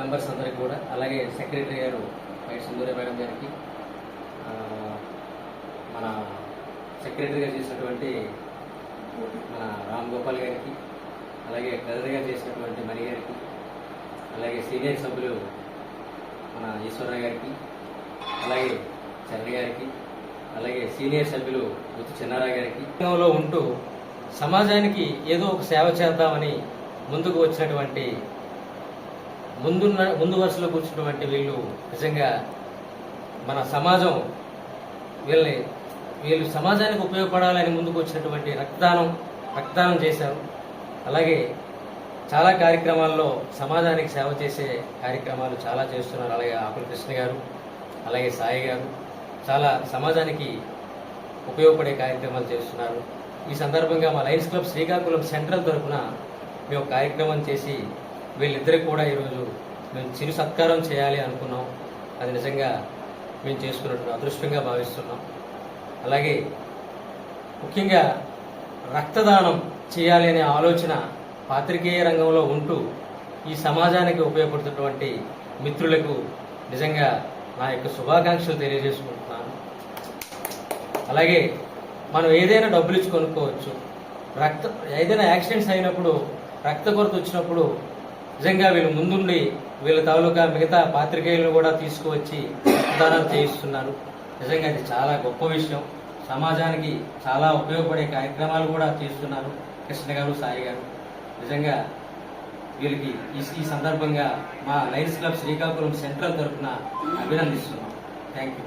Members అందరికీ కూడా, అలాగే సెక్రటరీ గారు వైట్ సింధూరి మేడం గారికి, మన సెక్రటరీగా చేసినటువంటి మన రామ్ గోపాల్ గారికి, అలాగే ట్రెజరీగా చేసినటువంటి మణి గారికి, అలాగే సీనియర్ సభ్యులు మన ఈశ్వరరావు గారికి, అలాగే చరణ్ గారికి, అలాగే సీనియర్ సభ్యులు గుత్తి చిన్నారావు గారికి లో ఉంటూ సమాజానికి ఏదో ఒక సేవ చేద్దామని ముందుకు వచ్చినటువంటి ముందు వరుసలో కూర్చున్నటువంటి వీళ్ళు నిజంగా మన సమాజం వీళ్ళు సమాజానికి ఉపయోగపడాలని ముందుకు వచ్చినటువంటి రక్తదానం చేశారు. అలాగే చాలా కార్యక్రమాల్లో సమాజానికి సేవ చేసే కార్యక్రమాలు చాలా చేస్తున్నారు. అలాగే ఆకుల కృష్ణ గారు, అలాగే సాయి గారు చాలా సమాజానికి ఉపయోగపడే కార్యక్రమాలు చేస్తున్నారు. ఈ సందర్భంగా మా లయన్స్ క్లబ్ శ్రీకాకుళం సెంట్రల్ తరఫున మేము కార్యక్రమం చేసి వీళ్ళిద్దరికి కూడా ఈరోజు మేము చిరు సత్కారం చేయాలి అనుకున్నాం. అది నిజంగా మేము చేసుకున్నట్టు అదృష్టంగా భావిస్తున్నాం. అలాగే ముఖ్యంగా రక్తదానం చేయాలి అనే ఆలోచన పాత్రికేయ రంగంలో ఉంటూ ఈ సమాజానికి ఉపయోగపడుతున్నటువంటి మిత్రులకు నిజంగా నా యొక్క శుభాకాంక్షలు తెలియజేసుకుంటున్నాను. అలాగే మనం ఏదైనా డబ్బులు ఇచ్చి కొనుక్కోవచ్చు. ఏదైనా యాక్సిడెంట్స్ అయినప్పుడు, రక్త కొరత వచ్చినప్పుడు నిజంగా వీళ్ళు ముందుండి వీళ్ళ తాలూకా మిగతా పాత్రికేయులను కూడా తీసుకువచ్చి రక్తదానం చేయిస్తున్నారు. నిజంగా అది చాలా గొప్ప విషయం. సమాజానికి చాలా ఉపయోగపడే కార్యక్రమాలు కూడా చేస్తున్నారు కృష్ణ గారు, సాయి గారు. నిజంగా వీళ్ళకి ఈ సందర్భంగా మా లయన్స్ క్లబ్ శ్రీకాకుళం సెంట్రల్ తరఫున అభినందిస్తున్నాం. Thank you.